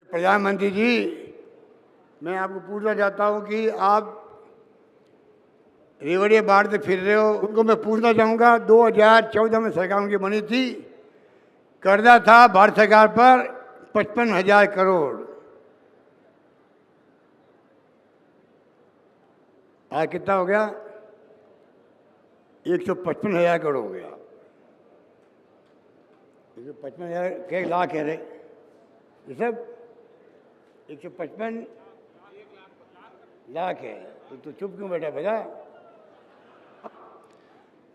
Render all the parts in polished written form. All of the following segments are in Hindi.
प्रधानमंत्री जी, मैं आपको पूछना चाहता हूं कि आप रेवड़िया बाढ़ से फिर रहे हो, उनको मैं पूछना चाहूँगा 2014 में सरकार उनकी बनी थी, कर्जा था भारत सरकार पर 55,000 करोड़। आज कितना हो गया? 155,000 करोड़ हो गया। 155,000 के लाख है रे ये सब, 155 लाख है। तो चुप क्यों बैठा भैया?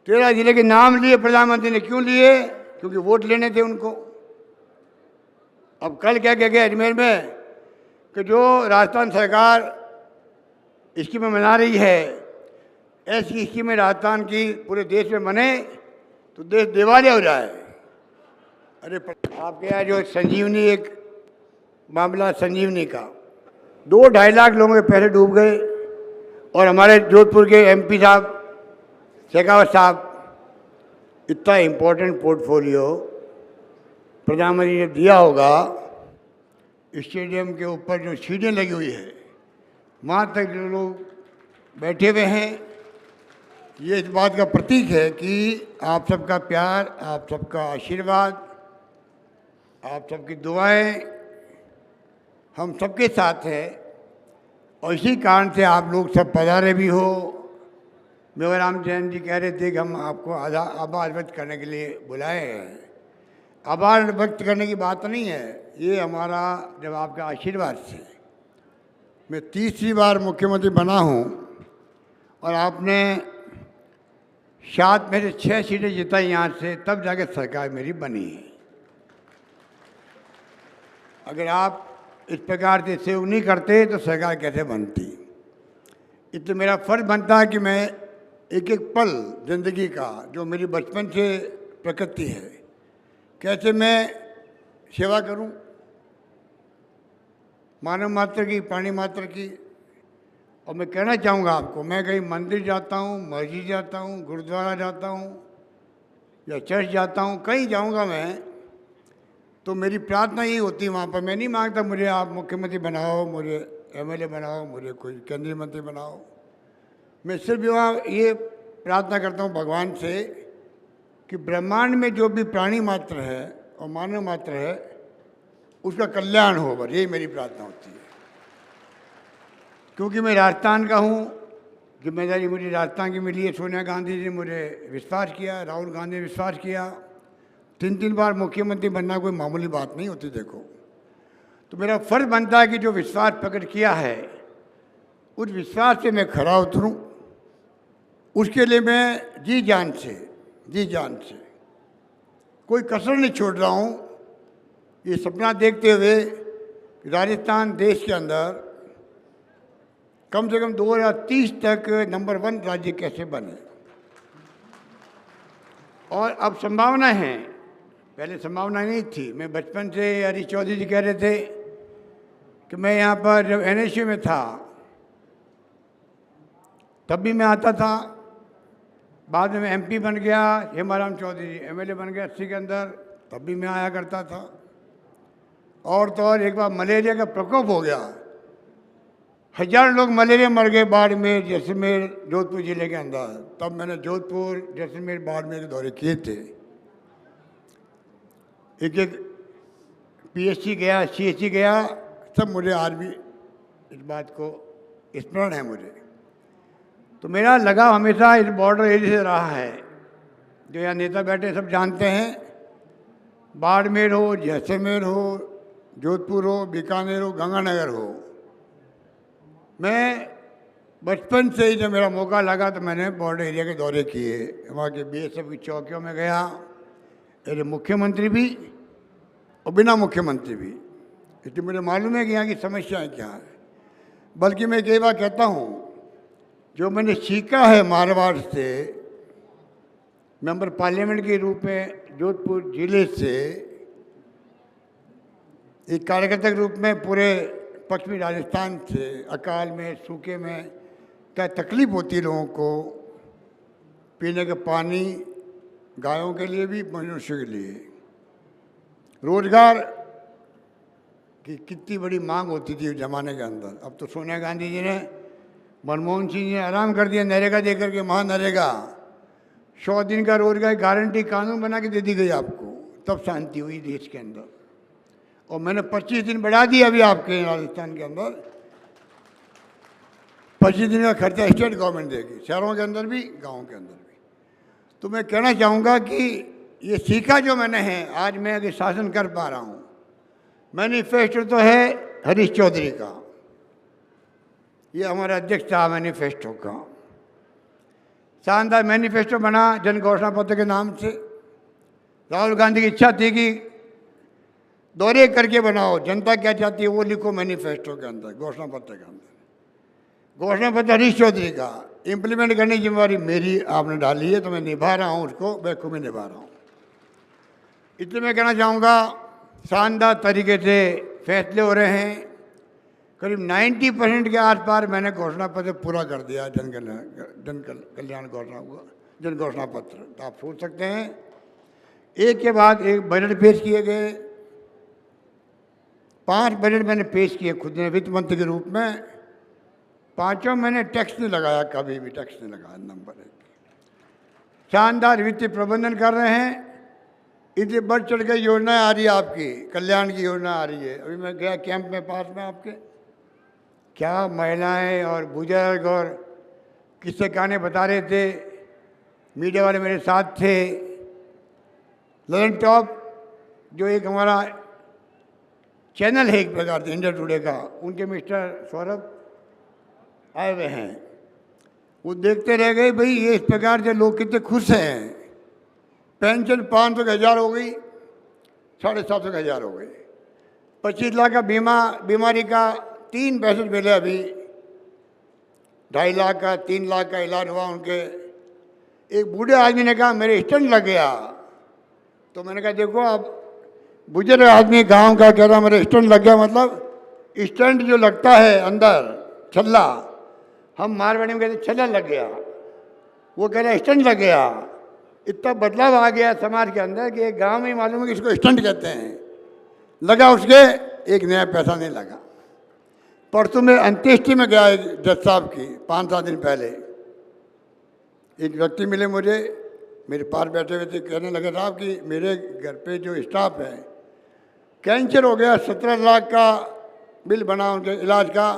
13 जिले के नाम लिए प्रधानमंत्री ने, क्यों लिए? क्योंकि वोट लेने थे उनको। अब कल क्या कह गया अजमेर में कि जो राजस्थान सरकार स्कीमें मना रही है, ऐसी स्कीमें राजस्थान की पूरे देश में बने तो देश दिवालिया हो जाए। अरे आपके यहाँ जो संजीवनी एक मामला संजीवनी का 2-2.5 लाख लोगों के पैसे डूब गए, और हमारे जोधपुर के एमपी साहब शेखावत साहब, इतना इम्पोर्टेंट पोर्टफोलियो प्रधानमंत्री ने दिया होगा, स्टेडियम के ऊपर जो सीढ़ियाँ लगी हुई है वहाँ तक जो लोग बैठे हुए हैं, ये इस बात का प्रतीक है कि आप सबका प्यार, आप सबका आशीर्वाद, आप सबकी दुआएं हम सबके साथ है, और इसी कारण से आप लोग सब पधारे भी हो। मेवाराम जैन जी कह रहे थे कि हम आपको आभार व्यक्त करने के लिए बुलाए हैं। आभार व्यक्त करने की बात नहीं है, ये हमारा जब आपका आशीर्वाद से मैं तीसरी बार मुख्यमंत्री बना हूँ, और आपने 7 में से 6 सीटें जिताई यहाँ से, तब जाके सरकार मेरी बनी है। अगर आप इस प्रकार से सेव नहीं करते तो सरकार कैसे बनती? इसलिए मेरा फर्ज बनता है कि मैं एक एक पल जिंदगी का, जो मेरी बचपन से प्रकृति है, कैसे मैं सेवा करूं मानव मात्र की, प्राणी मात्र की। और मैं कहना चाहूँगा आपको, मैं कहीं मंदिर जाता हूँ, मस्जिद जाता हूँ, गुरुद्वारा जाता हूँ या चर्च जाता हूँ, कहीं जाऊँगा मैं, तो मेरी प्रार्थना यही होती है वहाँ पर। मैं नहीं मांगता मुझे आप मुख्यमंत्री बनाओ, मुझे एमएलए बनाओ, मुझे कोई केंद्रीय मंत्री बनाओ। मैं सिर्फ वहाँ ये प्रार्थना करता हूँ भगवान से कि ब्रह्मांड में जो भी प्राणी मात्र है और मानव मात्र है, उसका कल्याण हो, बस यही मेरी प्रार्थना होती है। क्योंकि मैं राजस्थान का हूँ, जिम्मेदारी मुझे राजस्थान की मिली है। सोनिया गांधी जी ने मुझे विश्वास किया, राहुल गांधी ने विश्वास किया। 3-3 बार मुख्यमंत्री बनना कोई मामूली बात नहीं होती। देखो, तो मेरा फर्ज बनता है कि जो विश्वास प्रकट किया है, उस विश्वास से मैं खरा उतरूं। उसके लिए मैं जी जान से कोई कसर नहीं छोड़ रहा हूँ। ये सपना देखते हुए कि राजस्थान देश के अंदर कम से कम 2030 तक नंबर 1 राज्य कैसे बने। और अब संभावना है, पहले संभावना नहीं थी। मैं बचपन से, हरीश चौधरी जी कह रहे थे कि मैं यहाँ पर जब एनएसयू में था तब भी मैं आता था। बाद में मैं एमपी बन गया, हेमाराम चौधरी एमएलए बन गया 80 के अंदर, तब भी मैं आया करता था। और तो और एक बार मलेरिया का प्रकोप हो गया, 1000 लोग मलेरिया मर गए बाड़मेर, जैसलमेर, जोधपुर जिले के अंदर। तब मैंने जोधपुर, जैसलमेर, बाड़मेर के दौरे किए थे। एक पीएचसी गया, सीएचसी गया, सब मुझे आज भी इस बात को स्मरण है मुझे। तो मेरा लगाव हमेशा इस बॉर्डर एरिया से रहा है। जो यहाँ नेता बैठे सब जानते हैं, बाड़मेर हो, जैसलमेर हो, जोधपुर हो, बीकानेर हो, गंगानगर हो, मैं बचपन से ही जब मेरा मौका लगा तो मैंने बॉर्डर एरिया के दौरे किए। वहाँ के बीएसएफ की चौकियों में गया, मेरे मुख्यमंत्री भी और बिना मुख्यमंत्री भी, इसलिए मुझे मालूम है कि यहाँ की समस्याएं क्या है। बल्कि मैं कई बार कहता हूँ, जो मैंने सीखा है मारवाड़ से, मेंबर पार्लियामेंट के रूप में जोधपुर जिले से, एक कार्यकर्ता के रूप में पूरे पश्चिमी राजस्थान से, अकाल में, सूखे में क्या तकलीफ होती है लोगों को, पीने का पानी, गायों के लिए भी, मनुष्य के लिए, रोजगार कि कितनी बड़ी मांग होती थी उस जमाने के अंदर। अब तो सोनिया गांधी जी ने, मनमोहन सिंह जी ने आराम कर दिया नरेगा दे करके, महानरेगा 100 दिन का रोजगार गारंटी कानून बना के दे दी गई आपको, तब शांति हुई देश के अंदर। और मैंने 25 दिन बढ़ा दिया अभी आपके राजस्थान के अंदर। 25 दिन का खर्चा स्टेट गवर्नमेंट देगी, शहरों के अंदर भी गाँव के अंदर भी। तो मैं कहना चाहूँगा कि ये सीखा जो मैंने है, आज मैं अगर शासन कर पा रहा हूँ। मैनिफेस्टो तो है हरीश चौधरी का, ये हमारा अध्यक्ष था मैनिफेस्टो का। शानदार मैनिफेस्टो बना जन घोषणा पत्र के नाम से। राहुल गांधी की इच्छा थी कि दौरे करके बनाओ, जनता क्या चाहती है वो लिखो मैनिफेस्टो के अंदर, घोषणा पत्र के अंदर। घोषणा पत्र हरीश चौधरी का, इम्प्लीमेंट करने की जिम्मेवारी मेरी आपने डाली है, तो मैं निभा रहा हूँ उसको, बखूबी निभा रहा हूँ। इसलिए मैं कहना चाहूँगा शानदार तरीके से फैसले हो रहे हैं। करीब 90% के आस पार मैंने घोषणा पत्र पूरा कर दिया, जन कल्याण जन घोषणा पत्र। तो आप सोच सकते हैं एक के बाद एक बजट पेश किए गए। 5 बजट मैंने पेश किए खुद ने वित्त मंत्री के रूप में। 5 मैंने टैक्स नहीं लगाया, कभी भी टैक्स नहीं लगाया। नंबर 1, शानदार वित्तीय प्रबंधन कर रहे हैं। इतनी बढ़ चढ़ के योजनाएं आ रही है, आपकी कल्याण की योजना आ रही है। अभी मैं गया कैंप में पास में आपके, क्या महिलाएं और बुजुर्ग और किस्से कहानी बता रहे थे। मीडिया वाले मेरे साथ थे। ललन टॉप जो एक हमारा चैनल है एक प्रकार से इंडिया टुडे का, उनके मिस्टर सौरभ आए हुए हैं। वो देखते रह गए भाई ये इस प्रकार से लोग कितने खुश हैं। पेंशन 500 का 1000 हो गई, 750 का 1000 हो गई। 25 लाख का बीमा, बीमारी का 3 पैसे मिले अभी। 2.5 लाख का, 3 लाख का इलाज हुआ उनके। एक बूढ़े आदमी ने कहा मेरे स्टंट लग गया। तो मैंने कहा देखो अब बुजुर्ग आदमी गांव का कह रहा मेरे स्टंट लग गया, मतलब स्टंट जो लगता है अंदर छल्ला, हम मारवाड़ी में कहते छल्ला लग गया, वो कह रहा स्टंट लग गया। इतना बदलाव आ गया समाज के अंदर कि एक गांव में मालूम है कि इसको स्टंट कहते हैं। लगा उसके, एक नया पैसा नहीं लगा। परसों में अंत्येष्टि में गया एक जज साहब की, 5-7 दिन पहले एक व्यक्ति मिले मुझे, मेरे पास बैठे हुए थे। कहने लगे साहब कि मेरे घर पे जो स्टाफ है कैंसर हो गया, 17 लाख का बिल बना उनके इलाज का।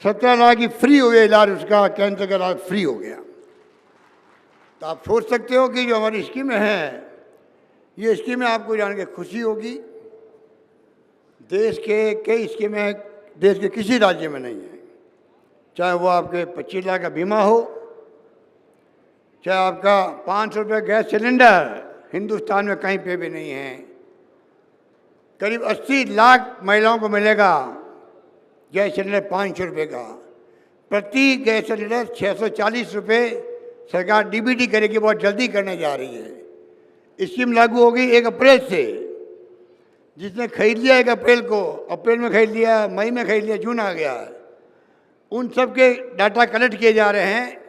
17 लाख की फ्री हो गया इलाज, उसका कैंसर का इलाज फ्री हो गया। तो आप सोच सकते हो कि जो हमारी स्कीमें हैं, ये स्कीमें आपको जान के खुशी होगी। देश के कई स्कीमें देश के किसी राज्य में नहीं है, चाहे वो आपके 25 लाख का बीमा हो, चाहे आपका 500 रुपये गैस सिलेंडर, हिंदुस्तान में कहीं पे भी नहीं है। करीब 80 लाख महिलाओं को मिलेगा गैस सिलेंडर 500 रुपये का। प्रति गैस सिलेंडर 640 रुपये सरकार डीबीटी करेगी, बहुत जल्दी करने जा रही है। स्कीम लागू होगी 1 अप्रैल से। जिसने खरीद लिया 1 अप्रैल को, अप्रैल में खरीद लिया, मई में खरीद लिया, जून आ गया, उन सब के डाटा कलेक्ट किए जा रहे हैं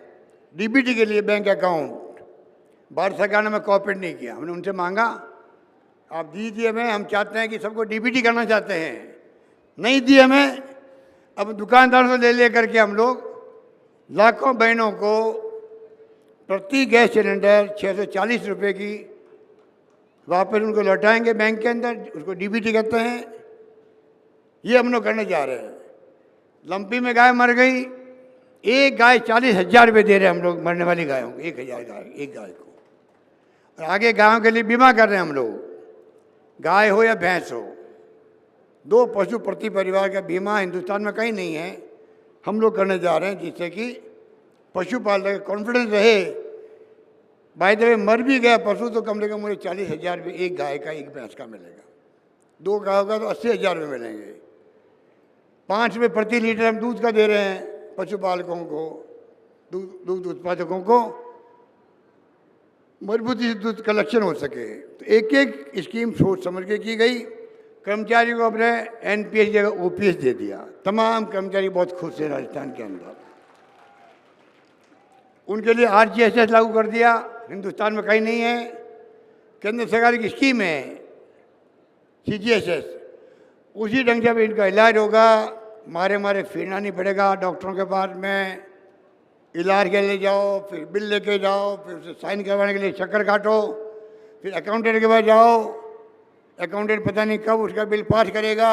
डीबीटी के लिए बैंक अकाउंट। भारत सरकार ने हमें कॉपरेट नहीं किया, हमने उनसे मांगा आप दीजिए हमें, हम चाहते हैं कि सबको डीबीटी करना चाहते हैं, नहीं दिए हमें। अब दुकानदारों से ले करके हम लोग लाखों बहनों को प्रति गैस सिलेंडर 640 रुपये की वापस उनको लौटाएंगे बैंक के अंदर, उसको डीबीटी कहते हैं। ये हम लोग करने जा रहे हैं। लंपी में गाय मर गई, एक गाय 40,000 रुपये दे रहे हैं हम लोग मरने वाली गायों को, 1000 गाय एक गाय को। और आगे गायों के लिए बीमा कर रहे हैं हम लोग, गाय हो या भैंस हो, 2 पशु प्रति परिवार का बीमा हिंदुस्तान में कहीं नहीं है, हम लोग करने जा रहे हैं, जिससे कि पशुपालक का कॉन्फिडेंस रहे। बाय द वे मर भी गया पशु तो कम से कम मुझे 40,000 रुपये एक गाय का, एक भैंस का मिलेगा। 2 गायों का तो 80,000 रुपये मिलेंगे। 5 रुपये प्रति लीटर हम दूध का दे रहे हैं पशुपालकों को, दूध उत्पादकों को, मजबूती से दूध कलेक्शन हो सके। तो एक एक स्कीम सोच समझ के की गई। कर्मचारी को अपने एनपीएस जगह ओपीएस दे दिया। तमाम कर्मचारी बहुत खुश हैं राजस्थान के अंदर। उनके लिए आरजीएसएस लागू कर दिया, हिंदुस्तान में कहीं नहीं है। केंद्र सरकार की स्कीम है सीजीएसएस, उसी ढंग से भी इनका इलाज होगा। मारे मारे फिरना नहीं पड़ेगा डॉक्टरों के पास में, इलाज के लिए जाओ, फिर बिल लेके जाओ, फिर उसे साइन करवाने के लिए चक्कर काटो, फिर अकाउंटेंट के पास जाओ, अकाउंटेंट पता नहीं कब उसका बिल पास करेगा,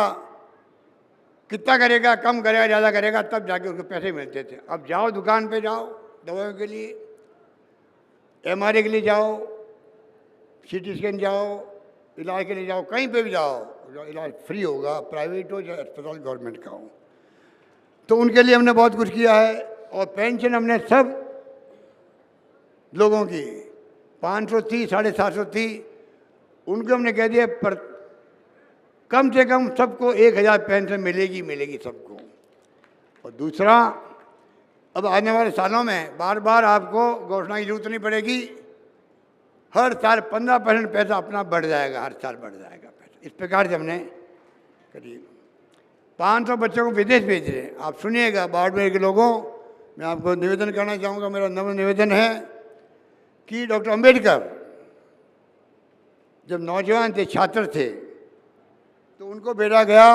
कितना करेगा, कम करेगा, ज़्यादा करेगा, तब जाके उसको पैसे मिलते थे। अब जाओ दुकान पे जाओ दवाओं के लिए, एमआरआई के लिए जाओ, सीटी स्कैन जाओ, इलाज के लिए जाओ, कहीं पे भी जाओ, इलाज फ्री होगा, प्राइवेट हो या अस्पताल गवर्नमेंट का हो। तो उनके लिए हमने बहुत कुछ किया है। और पेंशन हमने सब लोगों की 500 थी, 750 थी, उनको हमने कह दिया पर कम से कम सबको 1000 पेंशन मिलेगी मिलेगी सबको। और दूसरा, अब आने वाले सालों में बार बार आपको घोषणा की जरूरत नहीं पड़ेगी, हर साल 15% पैसा अपना बढ़ जाएगा, हर साल बढ़ जाएगा पैसा। इस प्रकार से हमने करीब 500 बच्चों को विदेश भेज रहे हैं। आप सुनिएगा बाड़मेर के लोगों, मैं आपको निवेदन करना चाहूँगा, मेरा नम्र निवेदन है कि डॉक्टर अंबेडकर जब नौजवान थे, छात्र थे, तो उनको भेजा गया,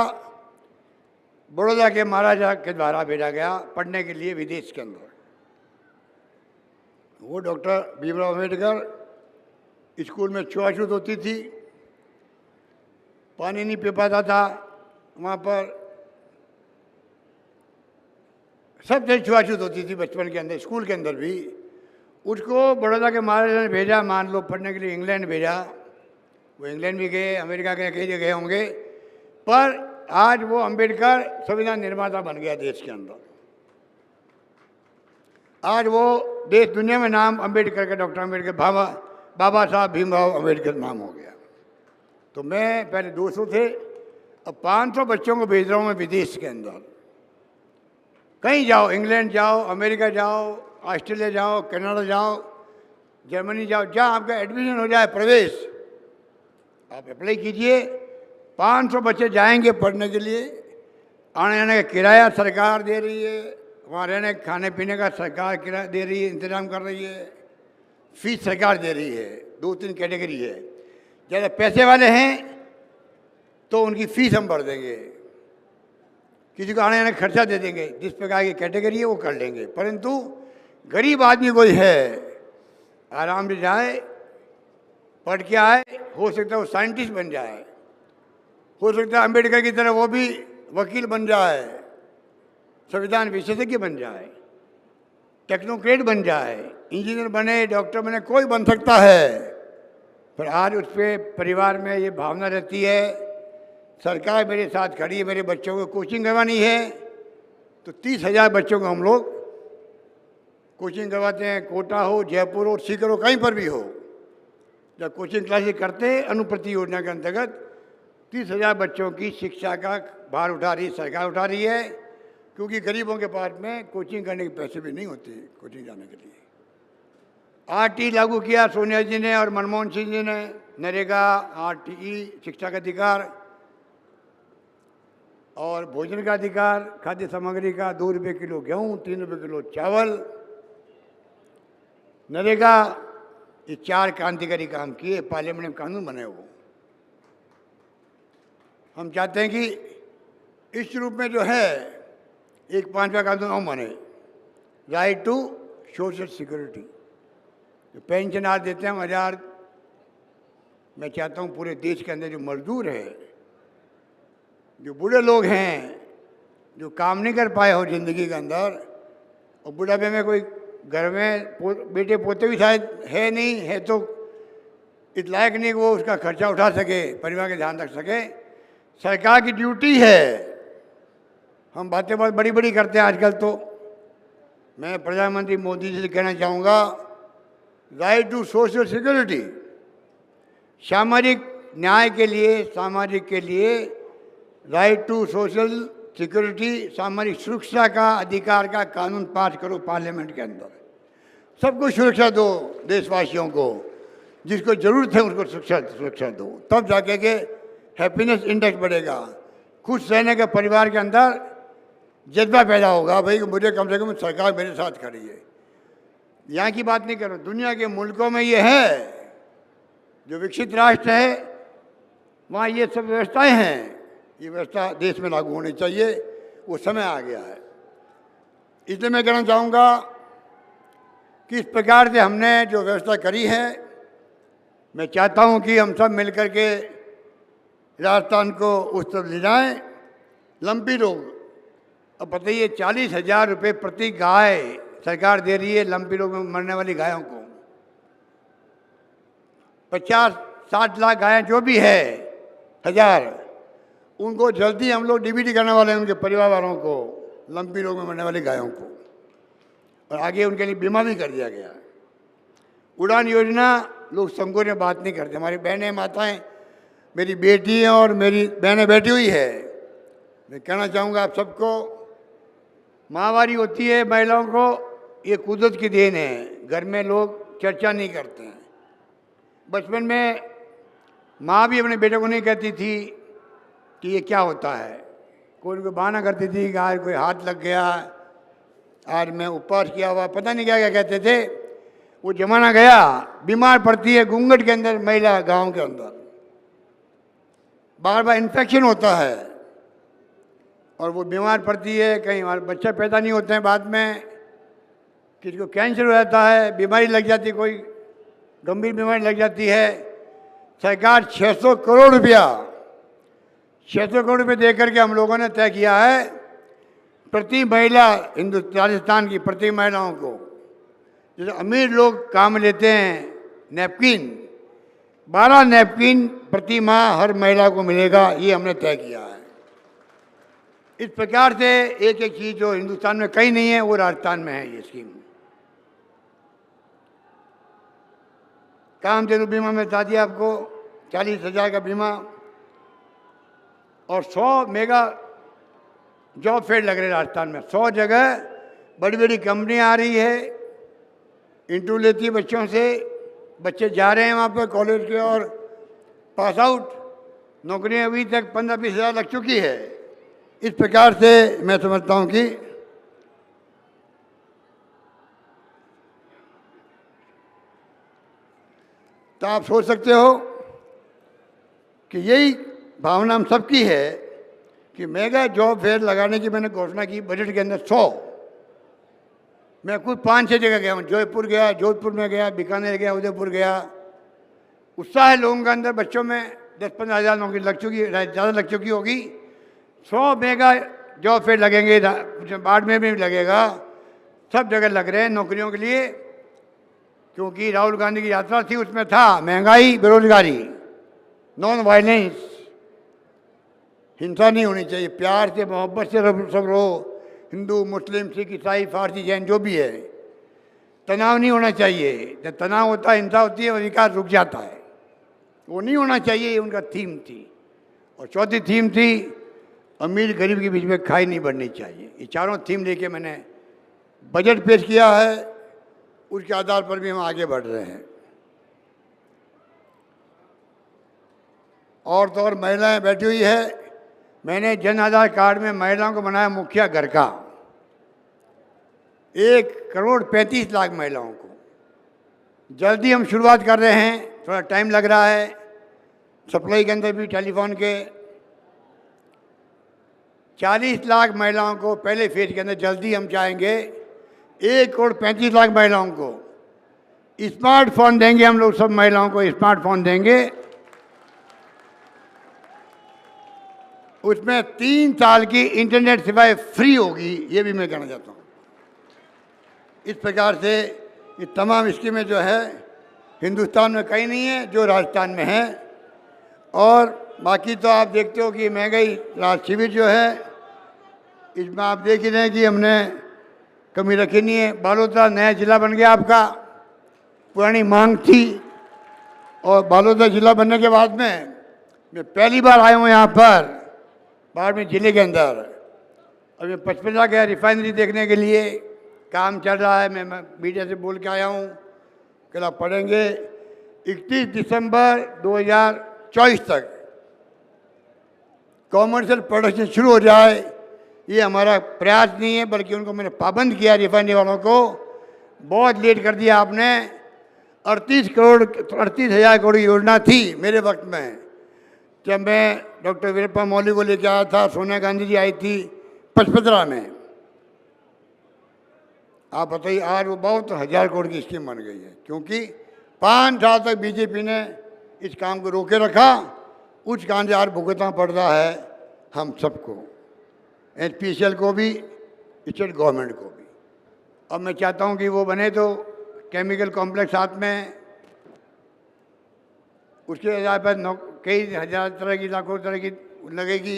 बड़ौदा के महाराजा के द्वारा भेजा गया पढ़ने के लिए विदेश के अंदर। वो डॉक्टर भीमराव अंबेडकर स्कूल में छुआछूत होती थी, पानी नहीं पी पाता था, वहाँ पर सबसे छुआछूत होती थी बचपन के अंदर, स्कूल के अंदर भी। उसको बड़ौदा के महाराजा ने भेजा, मान लो पढ़ने के लिए इंग्लैंड भेजा, वो इंग्लैंड भी गए, अमेरिका के कई जगह होंगे, पर आज वो अंबेडकर संविधान निर्माता बन गया देश के अंदर। आज वो देश दुनिया में नाम अंबेडकर का, डॉक्टर अंबेडकर, बाबा साहब भीमराव अंबेडकर नाम हो गया। तो मैं पहले 200 थे, अब 500 बच्चों को भेज रहा हूँ मैं विदेश के अंदर। कहीं जाओ, इंग्लैंड जाओ, अमेरिका जाओ, ऑस्ट्रेलिया जाओ, कनाडा जाओ, जर्मनी जाओ, जहाँ आपका एडमिशन हो जाए, प्रवेश आप अप्लाई कीजिए। 500 बच्चे जाएंगे पढ़ने के लिए, आने जाने का किराया सरकार दे रही है, वहाँ रहने खाने पीने का सरकार किराया दे रही है, इंतजाम कर रही है, फीस सरकार दे रही है। 2-3 कैटेगरी है, ज़्यादा पैसे वाले हैं तो उनकी फीस हम भर देंगे, किसी को आने जाने का खर्चा दे देंगे, जिस प्रकार की कैटेगरी है वो कर लेंगे। परंतु गरीब आदमी कोई है, आराम से जाए, पढ़ के आए, हो सकता है वो साइंटिस्ट बन जाए, हो सकता है अंबेडकर की तरह वो भी वकील बन जाए, संविधान विशेषज्ञ बन जाए, टेक्नोक्रेट बन जाए, इंजीनियर बने, डॉक्टर बने, कोई बन सकता है। पर आज उस पर परिवार में ये भावना रहती है, सरकार मेरे साथ खड़ी है, मेरे बच्चों को कोचिंग करवानी है, तो 30,000 बच्चों को हम लोग कोचिंग करवाते हैं। कोटा हो, जयपुर हो, सीकर हो, कहीं पर भी हो, जब कोचिंग क्लासेस करते हैं अनुप्रति योजना के अंतर्गत 30,000 बच्चों की शिक्षा का भार उठा रही सरकार, उठा रही है, क्योंकि गरीबों के पास में कोचिंग करने के पैसे भी नहीं होते कोचिंग जाने के लिए। आरटी लागू किया सोनिया जी ने और मनमोहन सिंह जी ने, नरेगा, आरटीई, शिक्षा का अधिकार और भोजन का अधिकार, खाद्य सामग्री का 2 रुपये किलो गेहूँ, 3 रुपये किलो चावल, नरेगा, ये 4 क्रांतिकारी काम किए, पार्लियामेंट में कानून बने। वो हम चाहते हैं कि इस रूप में जो है एक 5वां कानून और बने, राइट टू सोशल सिक्योरिटी। जो पेंशन आज देते हैं 1000, मैं चाहता हूँ पूरे देश के अंदर जो मजदूर है, जो बूढ़े लोग हैं, जो काम नहीं कर पाए हो ज़िंदगी के अंदर, और बुढ़ापे में कोई घर में बेटे पोते भी शायद है नहीं है, तो इस लायक नहीं कि वो उसका खर्चा उठा सके, परिवार का ध्यान रख सके। सरकार की ड्यूटी है। हम बातें बहुत बड़ी बड़ी करते हैं आजकल। तो मैं प्रधानमंत्री मोदी जी से कहना चाहूँगा, राइट टू सोशल सिक्योरिटी, सामाजिक न्याय के लिए, सामाजिक के लिए राइट टू सोशल सिक्योरिटी, सामाजिक सुरक्षा का अधिकार का कानून पास करो पार्लियामेंट के अंदर। सबको सुरक्षा दो, देशवासियों को जिसको ज़रूरत है उसको सुरक्षा दो, तब जाके के हैप्पीनेस इंडेक्स बढ़ेगा, खुश रहने के परिवार के अंदर जज्बा पैदा होगा, भाई मुझे कम से कम सरकार मेरे साथ खड़ी है। यहाँ की बात नहीं कर रहा, दुनिया के मुल्कों में ये है, जो विकसित राष्ट्र है वहाँ ये सब व्यवस्थाएं हैं, ये व्यवस्था देश में लागू होनी चाहिए, वो समय आ गया है। इसलिए मैं कहना चाहूँगा कि इस प्रकार से हमने जो व्यवस्था करी है, मैं चाहता हूँ कि हम सब मिलकर के राजस्थान को उस तरफ ले जाएं। लंपी रोग, अब बताइए 40,000 रुपये प्रति गाय सरकार दे रही है लंपी रोग में मरने वाली गायों को। 50-60 लाख गायें जो भी है हजार, उनको जल्दी हम लोग डीबीटी करने वाले हैं, उनके परिवार वालों को, लंपी रोग में मरने वाली गायों को, और आगे उनके लिए बीमा भी कर दिया गया। उड़ान योजना लोग संकोच में बात नहीं करते। हमारी बहनें माताएं, मेरी बेटी हैं और मेरी बहनें बैठी हुई है, मैं कहना चाहूँगा आप सबको, माहवारी होती है महिलाओं को, ये कुदरत की देन है। घर में लोग चर्चा नहीं करते हैं। बचपन में माँ भी अपने बेटे को नहीं कहती थी कि ये क्या होता है, कोई उनको बहाना करती थी कि आज कोई हाथ लग गया, आज मैं उपवास किया हुआ, पता नहीं क्या क्या कहते थे। वो जमाना गया, बीमार पड़ती है घूंघट के अंदर महिला, गांव के अंदर बार बार इन्फेक्शन होता है और वो बीमार पड़ती है, कहीं हमारे बच्चे पैदा नहीं होते हैं, बाद में किसी को कैंसर हो जाता है, बीमारी लग जाती है, कोई गंभीर बीमारी लग जाती है। सरकार 600 करोड़ रुपया 600 करोड़ रुपये दे करके हम लोगों ने तय किया है प्रति महिला, राजस्थान की प्रति महिलाओं को, जैसे अमीर लोग काम लेते हैं नैपकिन, 12 नैपकिन प्रति माह हर महिला को मिलेगा, ये हमने तय किया है। इस प्रकार से एक एक चीज़ जो हिंदुस्तान में कहीं नहीं है वो राजस्थान में है ये स्कीम। कामधेनु बीमा में बता दिया आपको, 40,000 का बीमा, और 100 मेगा जॉब फेयर लग रहे हैं राजस्थान में। 100 जगह बड़ी बड़ी कंपनियां आ रही है, इंटरव्यू लेती है बच्चों से, बच्चे जा रहे हैं वहाँ पर कॉलेज के और पास आउट, नौकरियाँ अभी तक 15-20 हज़ार लग चुकी है। इस प्रकार से मैं समझता हूँ कि तो आप सोच सकते हो कि यही भावना हम सबकी है कि मेगा जॉब फेयर लगाने की मैंने घोषणा की बजट के अंदर 100। मैं खुद 5-6 जगह गया हूँ, जयपुर गया, जोधपुर में गया, बीकानेर गया, उदयपुर गया। उत्साह है लोगों के अंदर, बच्चों में 10-15 हज़ार नौकरी लग चुकी, ज़्यादा लग चुकी होगी। 100 मेगा जॉब फेयर लगेंगे, बाड़मेर में भी लगेगा, सब जगह लग रहे हैं नौकरियों के लिए, क्योंकि राहुल गांधी की यात्रा थी, उसमें था महंगाई, बेरोजगारी, नॉन वायलेंस, हिंसा नहीं होनी चाहिए, प्यार से मोहब्बत से सब रहो, हिंदू मुस्लिम सिख ईसाई फारसी जैन जो भी है, तनाव नहीं होना चाहिए। जब तनाव होता है, हिंसा होती है, विकास रुक जाता है, वो नहीं होना चाहिए, ये उनका थीम थी। और चौथी थीम थी अमीर गरीब के बीच में खाई नहीं बढ़नी चाहिए। ये चारों थीम लेके मैंने बजट पेश किया है, उसके आधार पर भी हम आगे बढ़ रहे हैं। और तो और महिलाएं बैठी हुई है, मैंने जन आधार कार्ड में महिलाओं को बनाया मुखिया घर का, 1,35,00,000 महिलाओं को। जल्दी हम शुरुआत कर रहे हैं, थोड़ा टाइम लग रहा है, सप्लाई के अंदर भी टेलीफोन के 40 लाख महिलाओं को पहले फेज के अंदर जल्दी हम चाहेंगे 1,35,00,000 महिलाओं को स्मार्टफोन देंगे। हम लोग सब महिलाओं को स्मार्टफोन देंगे, उसमें 3 साल की इंटरनेट सेवाएं फ्री होगी, ये भी मैं कहना चाहता हूँ। इस प्रकार से ये तमाम स्कीमें जो है हिंदुस्तान में कहीं नहीं है जो राजस्थान में है। और बाकी तो आप देखते हो कि महंगाई राहत शिविर जो है, इसमें आप देख ही रहे हैं कि हमने कमी रखी नहीं है। बालोतरा नया जिला बन गया आपका, पुरानी मांग थी, और बालोतरा जिला बनने के बाद में मैं पहली बार आया हूँ यहाँ पर बाड़मेर जिले के अंदर। अभी 55 गया रिफाइनरी देखने के लिए, काम चल रहा है, मैं मीडिया से बोल के आया हूँ, कल आप पढ़ेंगे 31 दिसंबर 2024 तक कॉमर्शियल प्रोडक्शन शुरू हो जाए। ये हमारा प्रयास नहीं है, बल्कि उनको मैंने पाबंद किया, रिफाइनरी वालों को। बहुत लेट कर दिया आपने। 38,000 करोड़ योजना थी मेरे वक्त में, जब मैं डॉक्टर वीरप्पा मोइली को लेकर आया था, सोनिया गांधी जी आई थी पचपदरा में, आप बताइए आज वो बहुत 1000 करोड़ की स्कीम बन गई है, क्योंकि 5 साल तक बीजेपी ने इस काम को रोके रखा। उस काम से आज भुगतना पड़ रहा है हम सबको, HPCL को भी, स्टेट गवर्नमेंट को भी। अब मैं चाहता हूं कि वो बने तो केमिकल कॉम्प्लेक्स साथ में, उसके आधार पर कई हज़ार तरह की, लाखों तरह की लगेगी,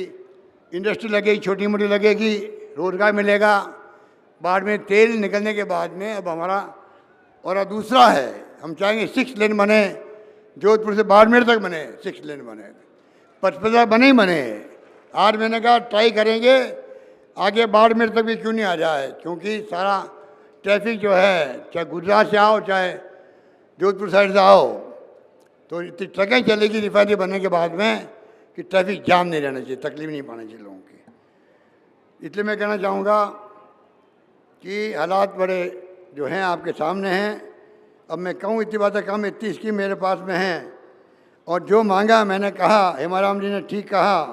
इंडस्ट्री लगेगी, छोटी मोटी लगेगी, रोजगार मिलेगा। बाढ़ में तेल निकलने के बाद में अब हमारा और दूसरा है, हम चाहेंगे 6 लेन बने, जोधपुर से बाड़मेर तक बने, 6 लेन बने, 55 बने ही बने। आज मैंने कहा ट्राई करेंगे आगे बाड़मेर तक भी क्यों नहीं आ जाए, क्योंकि सारा ट्रैफिक जो है, चाहे गुजरात से आओ चाहे जोधपुर साइड से आओ, तो इतनी ट्रकें चलेगी रिफाइनरी बनने के बाद में कि ट्रैफिक जाम नहीं रहना चाहिए, तकलीफ नहीं पानी चाहिए लोगों की। इसलिए मैं कहना चाहूँगा कि हालात बड़े जो हैं आपके सामने हैं। अब मैं कहूँ इतनी बातें कम, इतनी स्कीम मेरे पास में हैं, और जो मांगा मैंने कहा, हेमाराम जी ने ठीक कहा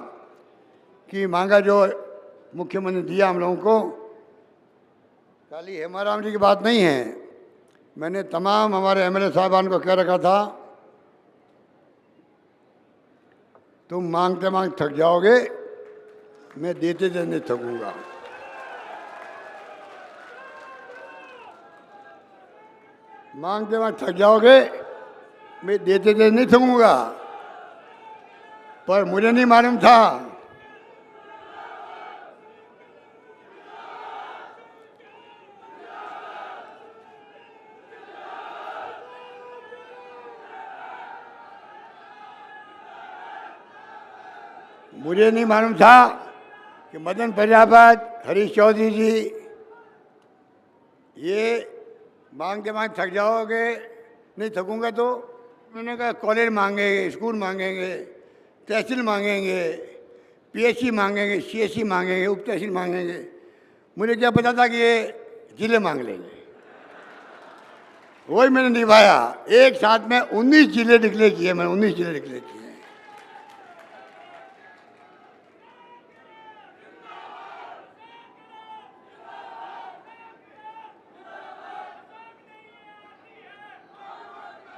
कि मांगा जो मुख्यमंत्री दिया हम लोगों को, खाली हेमाराम जी की बात नहीं है, मैंने तमाम हमारे MLA साहबान को कह रखा था तुम मांगते मांग थक जाओगे, मैं देते देते नहीं थकूंगा। मांगते मांग थक जाओगे, मैं देते देते नहीं थकूंगा। पर मुझे नहीं मालूम था कि मदन प्रजापत, हरीश चौधरी जी ये मांगते मांग थक जाओगे, नहीं थकूंगा। तो मैंने कहा कॉलेज मांगेंगे, स्कूल मांगेंगे, तहसील मांगेंगे, PSC मांगेंगे, CSC मांगेंगे, उप तहसील मांगेंगे। मुझे क्या पता था कि ये जिले मांग लेंगे। वही मैंने निभाया। एक साथ में 19 जिले डिक्लेयर किए, मैंने 19 जिले डिक्लेयर किए।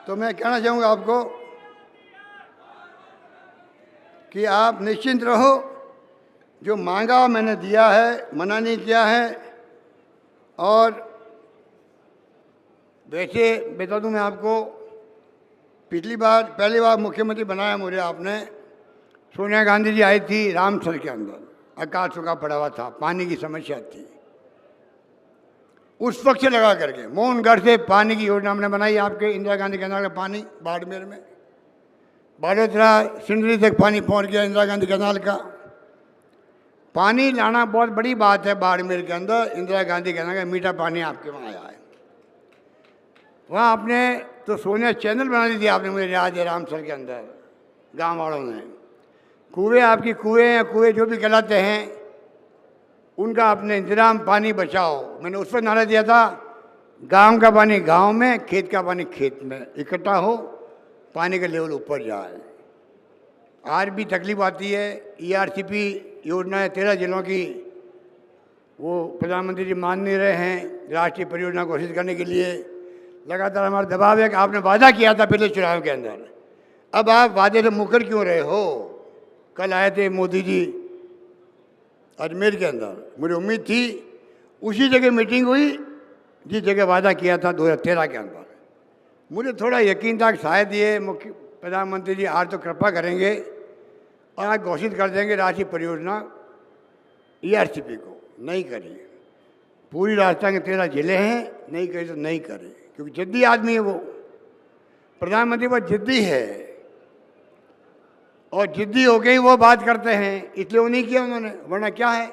तो मैं कहना चाहूँगा आपको कि आप निश्चिंत रहो, जो मांगा मैंने दिया है, मना नहीं किया है। और वैसे बता दूं मैं आपको, पहली बार मुख्यमंत्री बनाया मुझे आपने, सोनिया गांधी जी आई थी रामसर के अंदर, अकाल सूखा पड़ा हुआ था, पानी की समस्या थी। उस वक्त से लगा करके मोहनगढ़ से पानी की योजना हमने बनाई, आपके इंदिरा गांधी कैनाल का पानी बाड़मेर में, बाड़ोतरा सिंदरी तक पानी पहुंच गया इंदिरा गांधी कैनाल का। पानी लाना बहुत बड़ी बात है बाड़मेर के अंदर, इंदिरा गांधी कैनाल का मीठा पानी आपके वहाँ आया है। वहाँ आपने तो सोनिया चैनल बना दी थी आपने, मुझे याद है, रामसर के अंदर गाँव वालों ने। कुएँ आपकी कुएँ या कुएँ जो भी कहलाते हैं, उनका आपने इंतजाम, पानी बचाओ। मैंने उस पर नारा दिया था, गांव का पानी गांव में, खेत का पानी खेत में इकट्ठा हो, पानी का लेवल ऊपर जाए। आज भी तकलीफ आती है। ERCP योजना है 13 जिलों की, वो प्रधानमंत्री जी मान नहीं रहे हैं राष्ट्रीय परियोजना घोषित करने के लिए। लगातार हमारा दबाव है कि आपने वादा किया था पिछले चुनाव के अंदर, अब आप वादे से मुकर क्यों रहे हो। कल आए थे मोदी जी अजमेर के अंदर, मुझे उम्मीद थी उसी जगह मीटिंग हुई जिस जगह वादा किया था 2013 के अंदर। मुझे थोड़ा यकीन था कि शायद ये मुख्य प्रधानमंत्री जी आज तो कृपा करेंगे और आज घोषित कर देंगे राष्ट्रीय परियोजना ERCP को। नहीं करी। पूरी राजस्थान के 13 जिले हैं, नहीं करी तो नहीं करे, क्योंकि जिद्दी आदमी है वो। प्रधानमंत्री बहुत जिद्दी है और जिद्दी होके ही वो बात करते हैं, इसलिए वो नहीं किया उन्होंने। वरना क्या है,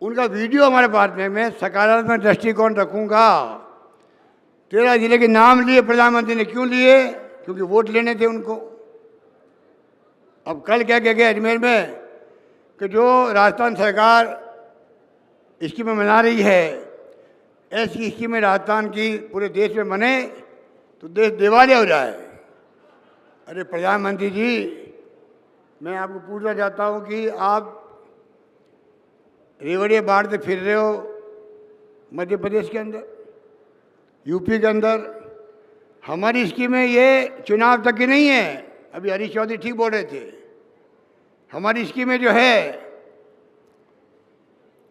उनका वीडियो हमारे पास में, मैं सकारात्मक दृष्टिकोण रखूंगा। 13 जिले के नाम लिए प्रधानमंत्री ने, क्यों लिए, क्योंकि वोट लेने थे उनको। अब कल क्या कह गए अजमेर में कि जो राजस्थान सरकार स्कीमें बना रही है, ऐसी स्कीमें राजस्थान की पूरे देश में बने तो देश दिवालिया हो जाए। अरे प्रधानमंत्री जी, मैं आपको पूछना चाहता हूं कि आप रेवड़ियाँ बांटते फिर रहे हो मध्य प्रदेश के अंदर, यूपी के अंदर। हमारी स्कीमें ये चुनाव तक की नहीं है। अभी हरीश चौधरी ठीक बोल रहे थे, हमारी स्कीमें जो है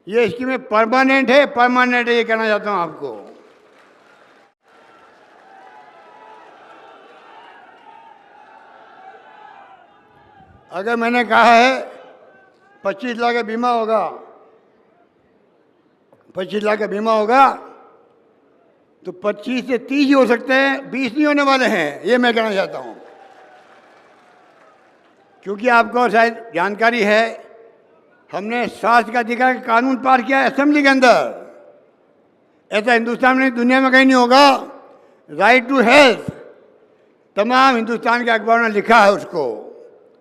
ये स्कीमें परमानेंट है, परमानेंट है, ये कहना चाहता हूं आपको। अगर मैंने कहा है 25 लाख का बीमा होगा, 25 लाख का बीमा होगा, तो 25 से 30 ही हो सकते हैं, 20 नहीं होने वाले हैं, ये मैं कहना चाहता हूं। क्योंकि आपको शायद जानकारी है, हमने स्वास्थ्य का अधिकार कानून पार किया है असेंबली के अंदर। ऐसा हिंदुस्तान में, दुनिया में कहीं नहीं होगा। राइट टू हेल्थ तमाम हिंदुस्तान के अखबारों ने लिखा है, उसको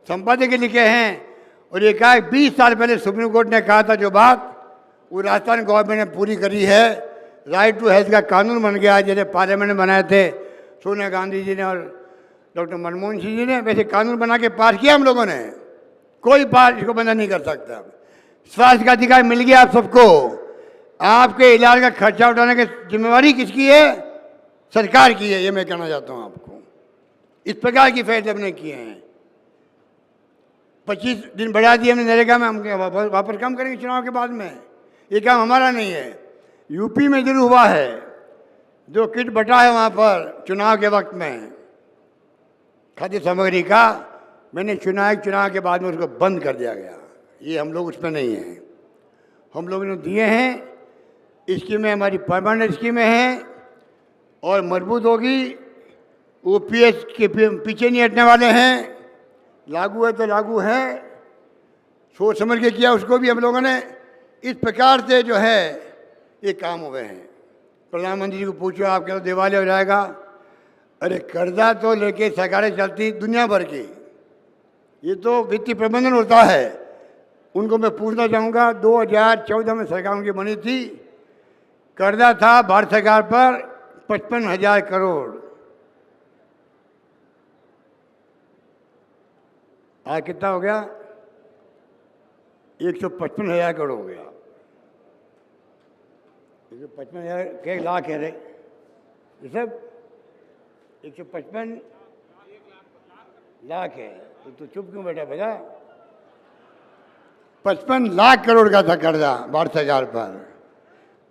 संपादक लिखे हैं। और ये कहा 20 साल पहले सुप्रीम कोर्ट ने कहा था जो बात, वो राजस्थान गवर्नमेंट ने पूरी करी है। राइट टू हेल्थ का कानून बन गया, जैसे पार्लियामेंट में बनाए थे सोनिया गांधी जी ने और डॉक्टर मनमोहन सिंह जी ने, वैसे कानून बना के पास किया हम लोगों ने। कोई बात इसको बंद नहीं कर सकता। स्वास्थ्य का अधिकार मिल गया आप सबको। आपके इलाज का खर्चा उठाने की जिम्मेवारी किसकी है? सरकार की है, ये मैं कहना चाहता हूँ आपको। इस प्रकार की फैसले हमने किए हैं। 25 दिन बढ़ा दिए हमने नरेगा में, हम वापस कम करेंगे चुनाव के बाद में। ये काम हमारा नहीं है, यूपी में जरूर हुआ है। जो किट बटा है वहाँ पर चुनाव के वक्त में खाद्य सामग्री का, मैंने चुनाव के बाद में उसको बंद कर दिया गया। ये हम लोग उसमें नहीं हैं, हम लोगों ने दिए हैं। स्कीमें हमारी परमानेंट स्कीमें हैं और मजबूत होगी। ओपीएस के पीछे नहीं हटने वाले हैं। लागू है तो लागू है, सोच समझ के किया उसको भी हम लोगों ने। इस प्रकार से जो है ये काम हुए हैं। प्रधानमंत्री जी को पूछो, आप कह दिवालिया हो जाएगा। अरे कर्जा तो लेके सरकारें चलती दुनिया भर की, ये तो वित्तीय प्रबंधन होता है। उनको मैं पूछना चाहूँगा, 2014 में सरकार उनकी बनी थी, कर्जा था भारत सरकार पर 55,000 करोड़। आज कितना हो गया? 155,000 करोड़ हो गया। 155,000 के लाख है रे ये सब, 155 लाख है। तो चुप क्यों बैठा भैया? 55 लाख करोड़ का था कर्जा भारत सरकार पर।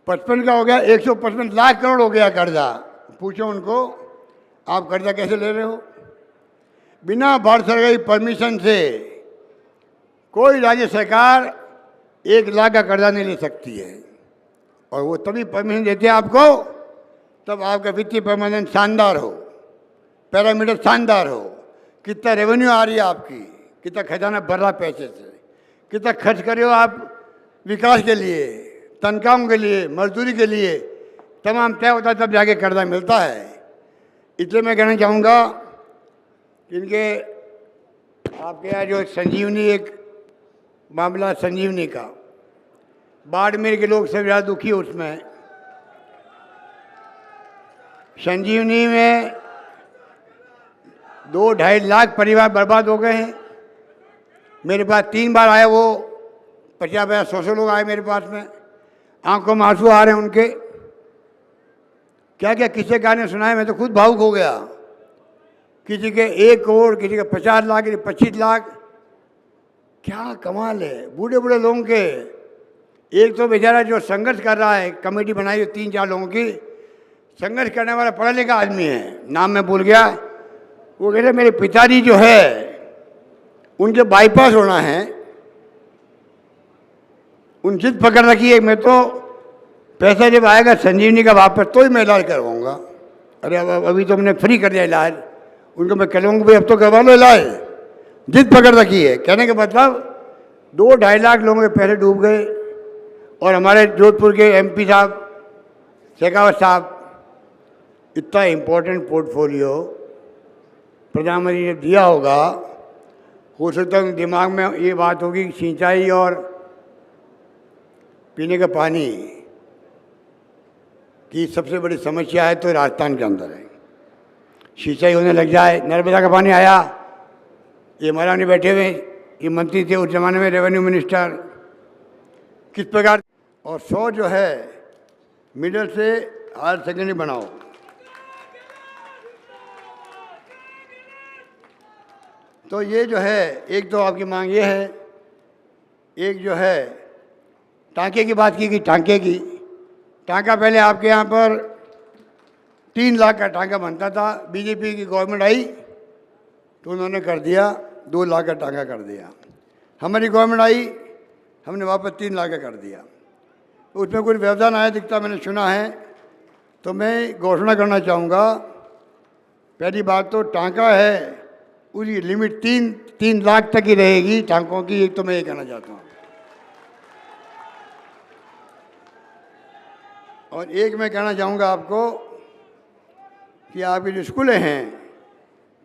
55 का हो गया 155 लाख करोड़ हो गया कर्जा। पूछो उनको, आप कर्जा कैसे ले रहे हो? बिना भारत सरकार की परमिशन से कोई राज्य सरकार 1 लाख का कर्जा नहीं ले सकती है। और वो तभी परमिशन देते हैं आपको तब आपका वित्तीय प्रबंधन शानदार हो, पैरामीटर शानदार हो। कितना रेवेन्यू आ रही है आपकी, कितना खजाना भर रहा पैसे से, कितना खर्च कर रहे हो आप विकास के लिए, तनख्वाहों के लिए, मजदूरी के लिए, तमाम तय होता है तब जाके कर्जा मिलता है। इसलिए मैं कहना चाहूँगा इनके आपके यहाँ जो संजीवनी एक मामला संजीवनी का, बाड़मेर के लोग सब ज़्यादा दुखी हो उसमें। संजीवनी में 2-2.5 लाख परिवार बर्बाद हो गए हैं। मेरे पास 3 बार आए वो, 50-100 लोग आए मेरे पास में, आंखों में आंसू आ रहे हैं उनके। क्या क्या किस्से गाने सुनाए, मैं तो खुद भावुक हो गया। किसी के 1 करोड़, किसी के 50 लाख, किसी 25 लाख। क्या कमाल है बूढ़े बूढ़े लोगों के। एक तो बेचारा जो संघर्ष कर रहा है, कमेटी बनाई है 3-4 लोगों की, संघर्ष करने वाला पढ़ा लिखा आदमी है, नाम मैं भूल गया। वो कह रहे मेरे पिताजी जो है उनके बाईपास होना है, उन जिद पकड़ रखी है, मैं तो पैसा जब आएगा संजीवनी का वापस तो ही मैं इलाज करवाऊँगा। अरे अब अभी तो हमने फ्री कर दिया इलाज। उनको मैं कहूँगा भाई अब तो करवा लो इलाज, जिद पकड़ रखी है। कहने का मतलब 2-2.5 लाख लोगों के पैसे डूब गए। और हमारे जोधपुर के एमपी साहब शेखावत साहब, इतना इम्पोर्टेंट पोर्टफोलियो प्रधानमंत्री ने दिया होगा, हो सकता है दिमाग में ये बात होगी कि सिंचाई और पीने का पानी की सबसे बड़ी समस्या है तो राजस्थान के अंदर है। सिंचाई होने लग जाए, नर्मदा का पानी आया, ये महारानी बैठे हुए ये मंत्री थे उस जमाने में, रेवेन्यू मिनिस्टर, किस प्रकार, और 100 जो है मिडिल से हायर सेकेंडरी बनाओ। तो ये जो है, एक तो आपकी मांग ये है, एक जो है टांके की बात की गई, टांके की। टांका पहले आपके यहाँ पर 3 लाख का टांका बनता था, बीजेपी की गवर्नमेंट आई तो उन्होंने कर दिया 2 लाख का टांका कर दिया। हमारी गवर्नमेंट आई, हमने वापस 3 लाख का कर दिया। उसमें कुछ व्यवधान आया दिखता मैंने सुना है, तो मैं घोषणा करना चाहूँगा। पहली बात तो टांका है उसकी लिमिट 3 लाख तक ही रहेगी टांकों की, एक तो मैं ये कहना चाहता हूँ। और एक मैं कहना चाहूँगा आपको कि आपके जो स्कूलें हैं,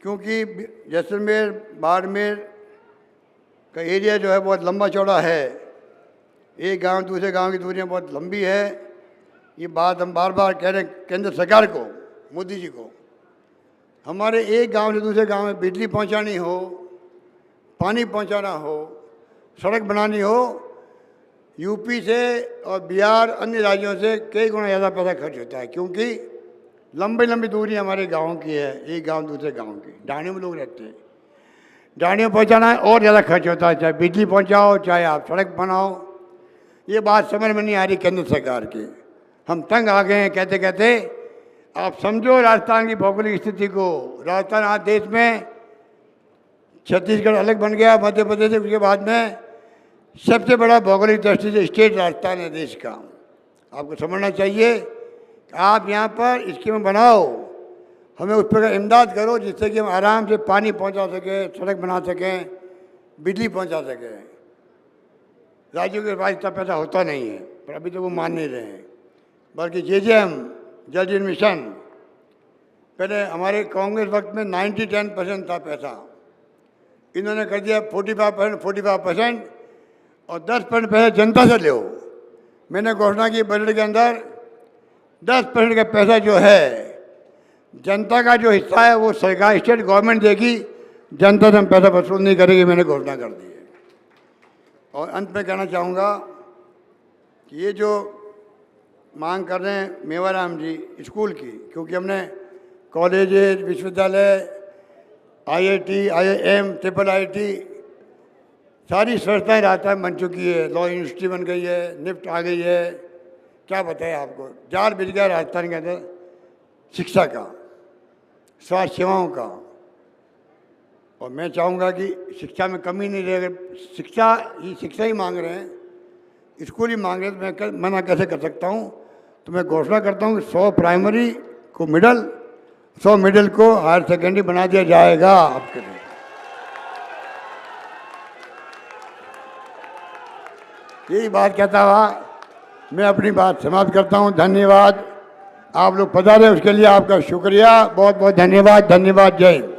क्योंकि जैसलमेर बाड़मेर का एरिया जो है बहुत लंबा चौड़ा है, एक गांव दूसरे गांव की दूरियां बहुत लंबी है। ये बात हम बार बार कह रहे हैं केंद्र सरकार को, मोदी जी को। हमारे एक गांव से दूसरे गांव में बिजली पहुंचानी हो, पानी पहुंचाना हो, सड़क बनानी हो, यूपी से और बिहार अन्य राज्यों से कई गुना ज़्यादा पैसा खर्च होता है, क्योंकि लंबी लंबी दूरी हमारे गाँव की है, एक गांव दूसरे गांव की। ढाणियों में लोग रहते हैं, ढाणियों पहुँचाना है और ज़्यादा खर्च होता है, चाहे बिजली पहुँचाओ चाहे आप सड़क बनाओ। ये बात समझ में नहीं आ रही केंद्र सरकार की। हम तंग आ गए हैं कहते कहते। आप समझो राजस्थान की भौगोलिक स्थिति को। राजस्थान आज देश में, छत्तीसगढ़ अलग बन गया मध्य प्रदेश से, उसके बाद में सबसे बड़ा भौगोलिक दृष्टि से स्टेट राजस्थान है देश का। आपको समझना चाहिए कि आप यहाँ पर स्कीम बनाओ, हमें उस पर इमदाद करो जिससे कि हम आराम से पानी पहुँचा सकें, सड़क बना सकें, बिजली पहुँचा सकें। राज्यों के पास इतना पैसा होता नहीं है, पर अभी तो वो मान नहीं रहे हैं। बल्कि JJM जल जीवन मिशन, पहले हमारे कांग्रेस वक्त में 90-10% था पैसा, इन्होंने कर दिया 45% और 10% पैसा जनता से लो। मैंने घोषणा की बजट के अंदर 10% का पैसा जो है जनता का जो हिस्सा है वो सरकार, स्टेट गवर्नमेंट देगी, जनता से हम पैसा वसूल नहीं करेगी। मैंने घोषणा कर दी है। और अंत में कहना चाहूँगा कि ये जो मांग कर रहे हैं मेवाराम जी स्कूल की, क्योंकि हमने कॉलेज, विश्वविद्यालय, IIT, IIM, IIIT सारी संस्थाएं राजस्थान बन चुकी है। लॉ यूनिवर्सिटी बन गई है, निफ्ट आ गई है। क्या बताएं आपको, जाल बिछ गया राजस्थान के अंदर शिक्षा का, स्वास्थ्य सेवाओं का। और मैं चाहूँगा कि शिक्षा में कमी नहीं रहेगी। शिक्षा ही मांग रहे हैं, स्कूल ही मांग रहे हैं, तो मैं मना कैसे कर सकता हूँ। तो मैं घोषणा करता हूँ कि 100 प्राइमरी को मिडल, 100 मिडिल को हायर सेकेंडरी बना दिया जाएगा आपके लिए। यही बात कहता हुआ मैं अपनी बात समाप्त करता हूँ। धन्यवाद। आप लोग पधारे उसके लिए आपका शुक्रिया, बहुत बहुत धन्यवाद। धन्यवाद। जय हिंद।